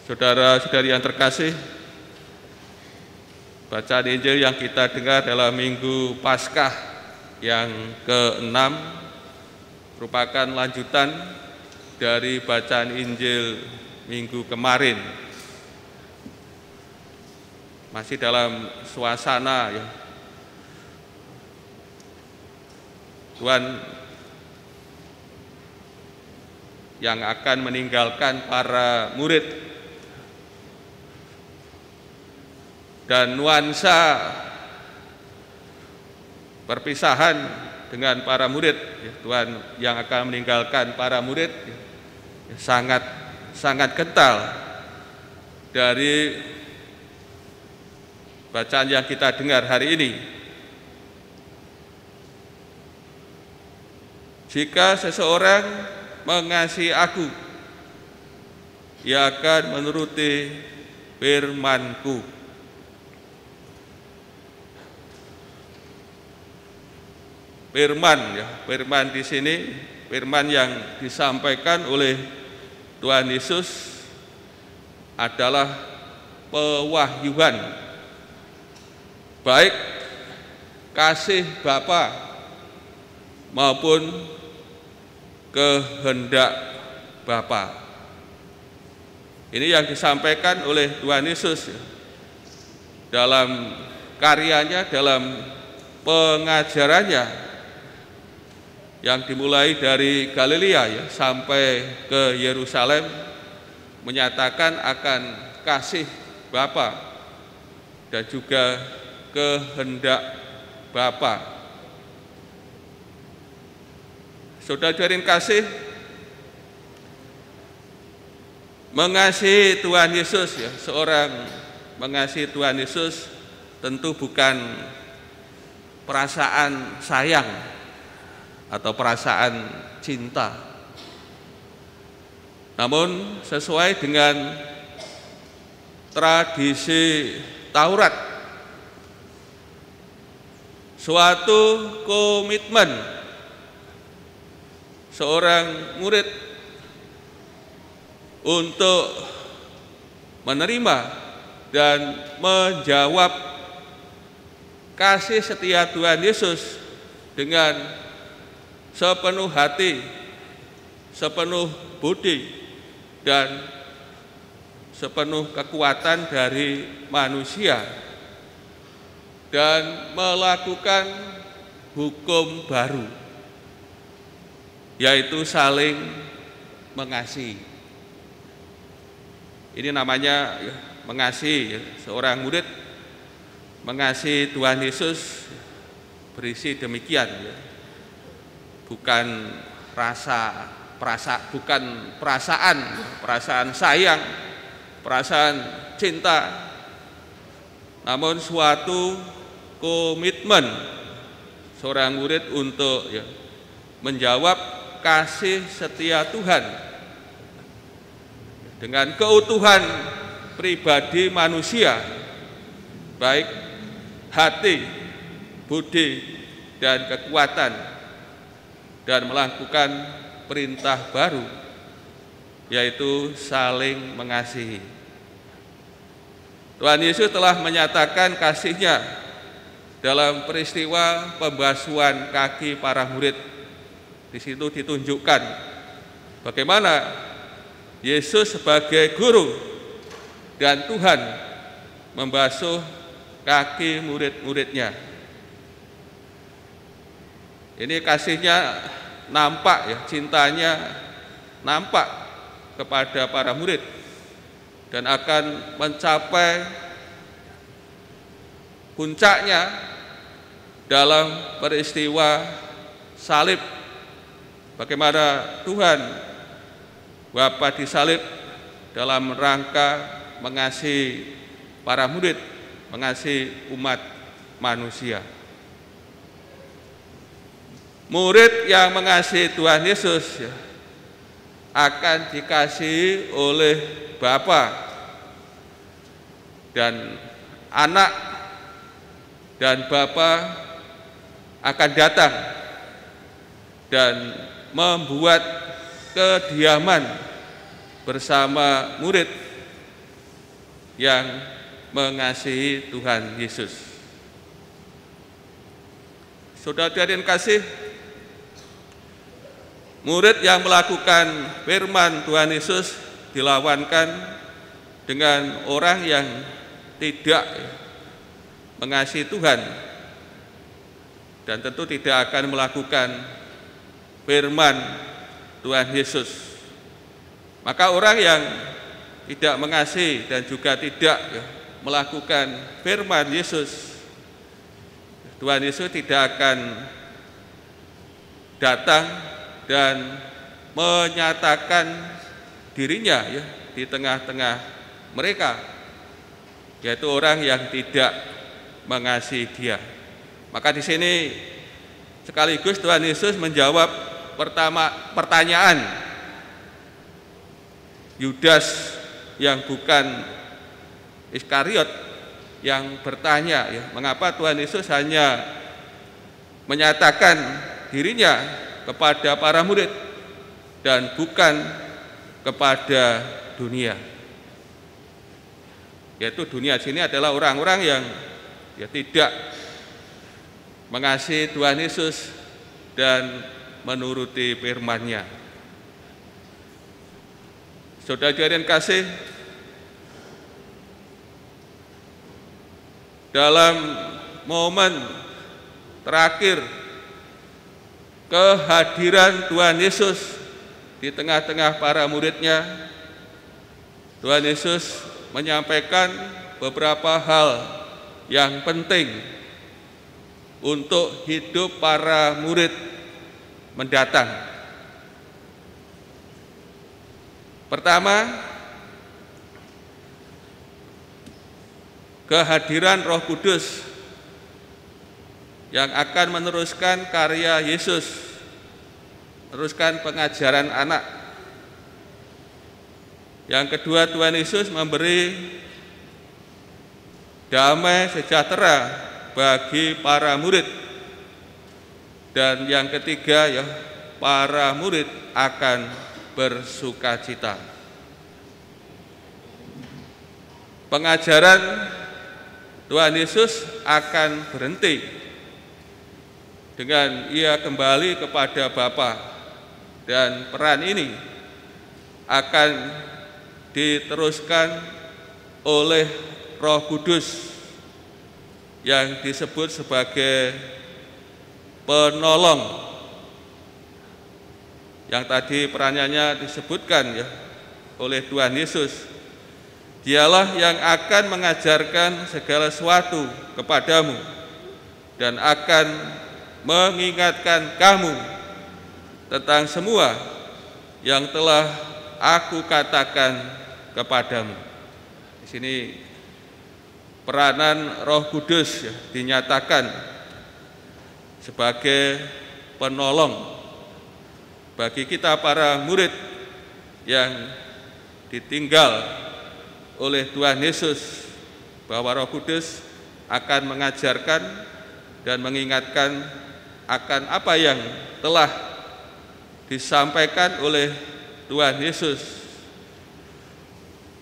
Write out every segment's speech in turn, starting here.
Saudara-saudari yang terkasih, bacaan Injil yang kita dengar dalam Minggu Paskah yang ke-6 merupakan lanjutan dari bacaan Injil minggu kemarin. Masih dalam suasana ya, Tuhan yang akan meninggalkan para murid, dan nuansa perpisahan dengan para murid, ya, Tuhan yang akan meninggalkan para murid ya, sangat kental dari bacaan yang kita dengar hari ini. Jika seseorang mengasihi aku, ia akan menuruti firman-Ku. Firman ya, firman di sini firman yang disampaikan oleh Tuhan Yesus adalah pewahyuan, baik kasih Bapa maupun kehendak Bapa. Ini yang disampaikan oleh Tuhan Yesus dalam karyanya, dalam pengajarannya yang dimulai dari Galilea ya, sampai ke Yerusalem, menyatakan akan kasih Bapa dan juga kehendak Bapa. Saudara-saudari kasih, mengasihi Tuhan Yesus ya, seorang mengasihi Tuhan Yesus tentu bukan perasaan sayang atau perasaan cinta, namun sesuai dengan tradisi Taurat, suatu komitmen seorang murid untuk menerima dan menjawab kasih setia Tuhan Yesus dengan sepenuh hati, sepenuh budi, dan sepenuh kekuatan dari manusia, dan melakukan hukum baru, yaitu saling mengasihi. Ini namanya mengasihi. Seorang murid mengasihi Tuhan Yesus berisi demikian ya. Bukan perasaan sayang, perasaan cinta, namun suatu komitmen seorang murid untuk ya, menjawab kasih setia Tuhan dengan keutuhan pribadi manusia, baik hati, budi, dan kekuatan, dan melakukan perintah baru, yaitu saling mengasihi. Tuhan Yesus telah menyatakan kasih-Nya dalam peristiwa pembasuhan kaki para murid. Di situ ditunjukkan bagaimana Yesus sebagai guru dan Tuhan membasuh kaki murid-muridnya. Ini kasih-Nya nampak ya, cintanya nampak kepada para murid, dan akan mencapai puncaknya dalam peristiwa salib. Bagaimana Tuhan Bapa disalib dalam rangka mengasihi para murid, mengasihi umat manusia. Murid yang mengasihi Tuhan Yesus ya, akan dikasihi oleh Bapa, dan anak dan Bapa akan datang dan membuat kediaman bersama murid yang mengasihi Tuhan Yesus. Saudara-saudari yang kasih, murid yang melakukan firman Tuhan Yesus dilawankan dengan orang yang tidak mengasihi Tuhan dan tentu tidak akan melakukan firman Tuhan Yesus. Maka orang yang tidak mengasihi dan juga tidak melakukan firman Yesus, Tuhan Yesus tidak akan datang dan menyatakan dirinya di tengah-tengah mereka, yaitu orang yang tidak mengasihi Dia. Maka di sini sekaligus Tuhan Yesus menjawab pertanyaan Yudas yang bukan Iskariot yang bertanya, mengapa Tuhan Yesus hanya menyatakan dirinya kepada para murid dan bukan kepada dunia. Yaitu dunia sini adalah orang-orang yang tidak mengasihi Tuhan Yesus dan menuruti firman-Nya. Saudara-saudari yang kasih, dalam momen terakhir kehadiran Tuhan Yesus di tengah-tengah para murid-Nya, Tuhan Yesus menyampaikan beberapa hal yang penting untuk hidup para murid mendatang. Pertama, kehadiran Roh Kudus yang akan meneruskan karya Yesus, meneruskan pengajaran anak. Yang kedua, Tuhan Yesus memberi damai sejahtera bagi para murid. Dan yang ketiga, para murid akan bersukacita. Pengajaran Tuhan Yesus akan berhenti dengan Ia kembali kepada Bapa, dan peran ini akan diteruskan oleh Roh Kudus yang disebut sebagai penolong, yang tadi perannya disebutkan oleh Tuhan Yesus. Dialah yang akan mengajarkan segala sesuatu kepadamu dan akan mengingatkan kamu tentang semua yang telah aku katakan kepadamu. Di sini peranan Roh Kudus dinyatakan sebagai penolong bagi kita para murid yang ditinggal oleh Tuhan Yesus, bahwa Roh Kudus akan mengajarkan dan mengingatkan akan apa yang telah disampaikan oleh Tuhan Yesus.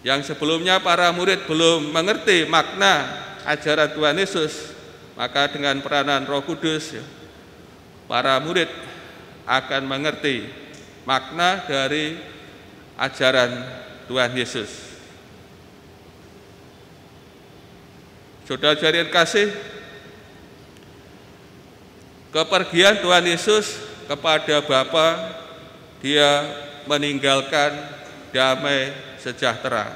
Yang sebelumnya para murid belum mengerti makna ajaran Tuhan Yesus, maka dengan peranan Roh Kudus para murid akan mengerti makna dari ajaran Tuhan Yesus. Saudara-saudari yang kasih, kepergian Tuhan Yesus kepada Bapa, Dia meninggalkan damai sejahtera.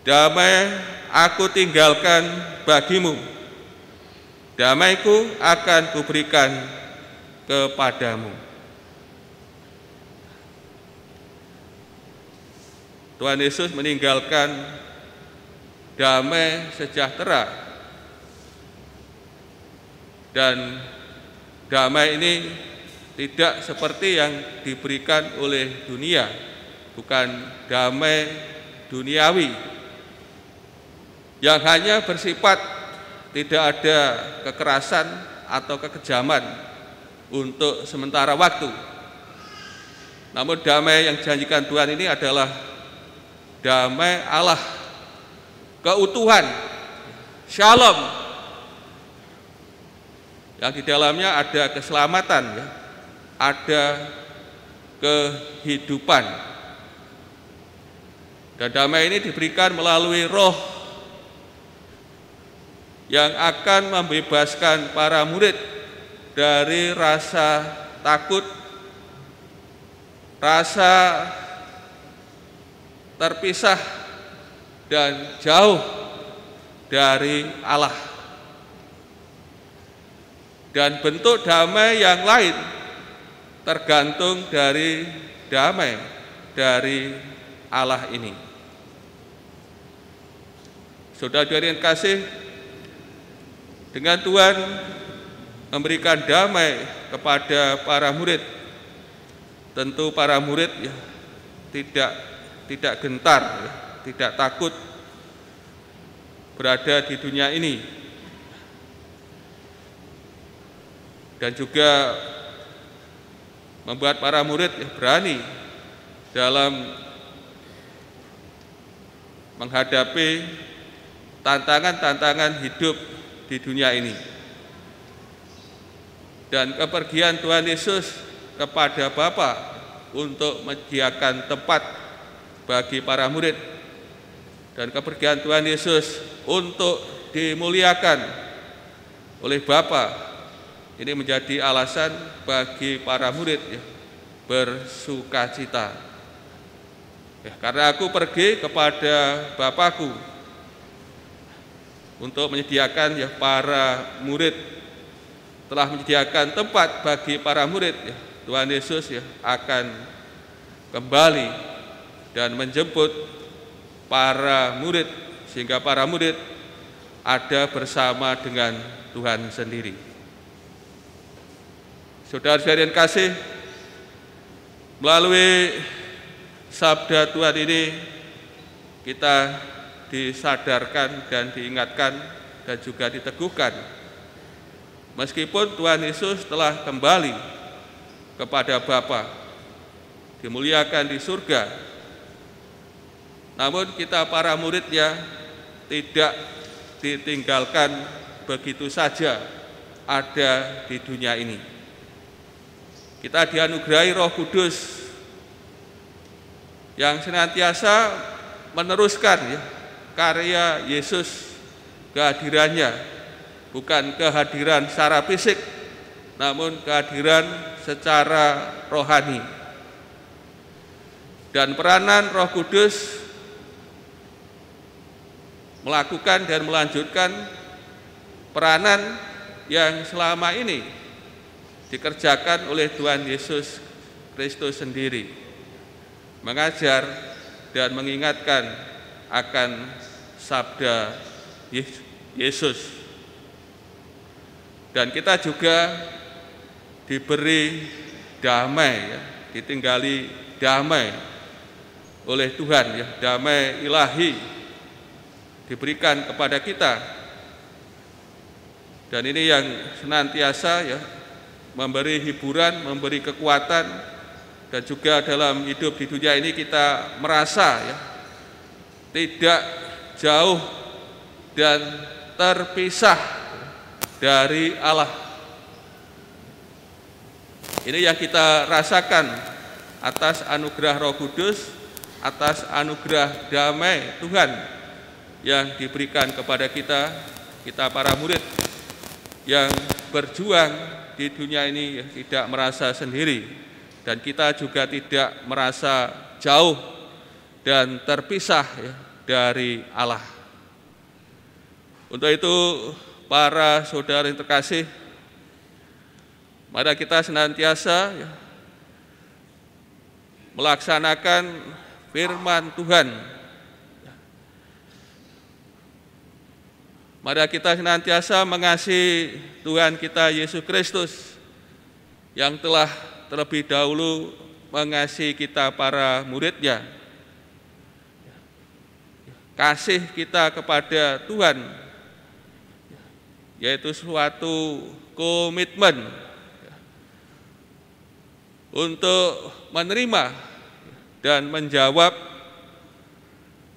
Damai aku tinggalkan bagimu, damaiku akan kuberikan kepadamu. Tuhan Yesus meninggalkan damai sejahtera, dan damai ini tidak seperti yang diberikan oleh dunia, bukan damai duniawi yang hanya bersifat tidak ada kekerasan atau kekejaman untuk sementara waktu. Namun damai yang dijanjikan Tuhan ini adalah damai Allah, keutuhan, shalom, yang di dalamnya ada keselamatan, ya, ada kehidupan. Dan damai ini diberikan melalui Roh yang akan membebaskan para murid dari rasa takut, rasa terpisah dan jauh dari Allah. Dan bentuk damai yang lain tergantung dari damai dari Allah ini. Saudara-saudari yang kasih, dengan Tuhan memberikan damai kepada para murid, tentu para murid ya, tidak gentar, ya, tidak takut berada di dunia ini, dan juga membuat para murid ya, berani dalam menghadapi tantangan-tantangan hidup di dunia ini. Dan kepergian Tuhan Yesus kepada Bapa untuk menyediakan tempat bagi para murid, dan kepergian Tuhan Yesus untuk dimuliakan oleh Bapa, ini menjadi alasan bagi para murid ya, bersukacita. Ya, karena aku pergi kepada Bapakku untuk menyediakan ya, para murid telah menyediakan tempat bagi para murid ya, Tuhan Yesus ya akan kembali dan menjemput para murid, sehingga para murid ada bersama dengan Tuhan sendiri. Saudara-saudari yang kasih, melalui sabda Tuhan ini kita disadarkan dan diingatkan dan juga diteguhkan, meskipun Tuhan Yesus telah kembali kepada Bapa, dimuliakan di surga, namun kita para muridnya tidak ditinggalkan begitu saja ada di dunia ini. Kita dianugerahi Roh Kudus yang senantiasa meneruskan ya, karya Yesus, kehadirannya, bukan kehadiran secara fisik, namun kehadiran secara rohani. Dan peranan Roh Kudus melakukan dan melanjutkan peranan yang selama ini dikerjakan oleh Tuhan Yesus Kristus sendiri, mengajar dan mengingatkan akan sabda Yesus. Dan kita juga diberi damai ya, ditinggali damai oleh Tuhan ya, damai ilahi diberikan kepada kita. Dan ini yang senantiasa ya memberi hiburan, memberi kekuatan, dan juga dalam hidup di dunia ini kita merasa ya tidak jauh dan terpisah dari Allah. Ini yang kita rasakan atas anugerah Roh Kudus, atas anugerah damai Tuhan yang diberikan kepada kita para murid yang berjuang di dunia ini ya, tidak merasa sendiri, dan kita juga tidak merasa jauh dan terpisah ya, dari Allah. Untuk itu, para saudara yang terkasih, mari kita senantiasa ya, melaksanakan firman Tuhan. Mari kita senantiasa mengasihi Tuhan kita Yesus Kristus yang telah terlebih dahulu mengasihi kita para murid-Nya. Kasih kita kepada Tuhan yaitu suatu komitmen untuk menerima dan menjawab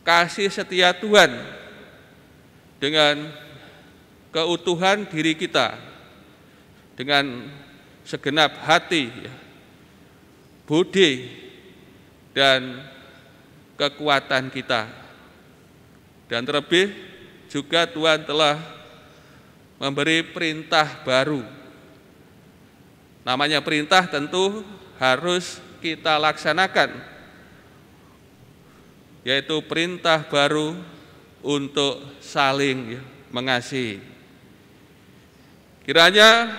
kasih setia Tuhan dengan keutuhan diri kita, dengan segenap hati, budi, dan kekuatan kita. Dan terlebih juga Tuhan telah memberi perintah baru. Namanya perintah tentu harus kita laksanakan, yaitu perintah baru untuk saling mengasihi. Kiranya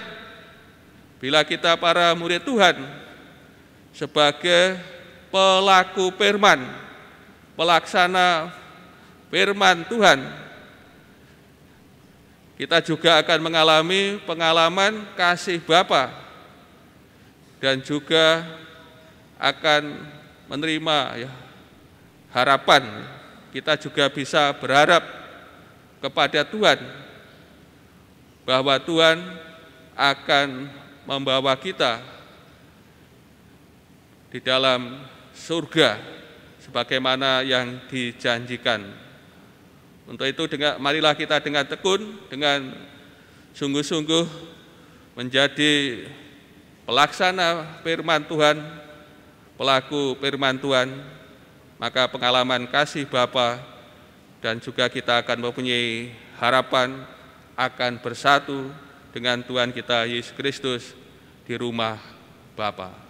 bila kita para murid Tuhan sebagai pelaku firman, pelaksana firman Tuhan, kita juga akan mengalami pengalaman kasih Bapa dan juga akan menerima harapan. Kita juga bisa berharap kepada Tuhan bahwa Tuhan akan membawa kita di dalam surga sebagaimana yang dijanjikan. Untuk itu marilah kita dengan tekun, dengan sungguh-sungguh menjadi pelaksana firman Tuhan, pelaku firman Tuhan, maka pengalaman kasih Bapa dan juga kita akan mempunyai harapan akan bersatu dengan Tuhan kita Yesus Kristus di rumah Bapa.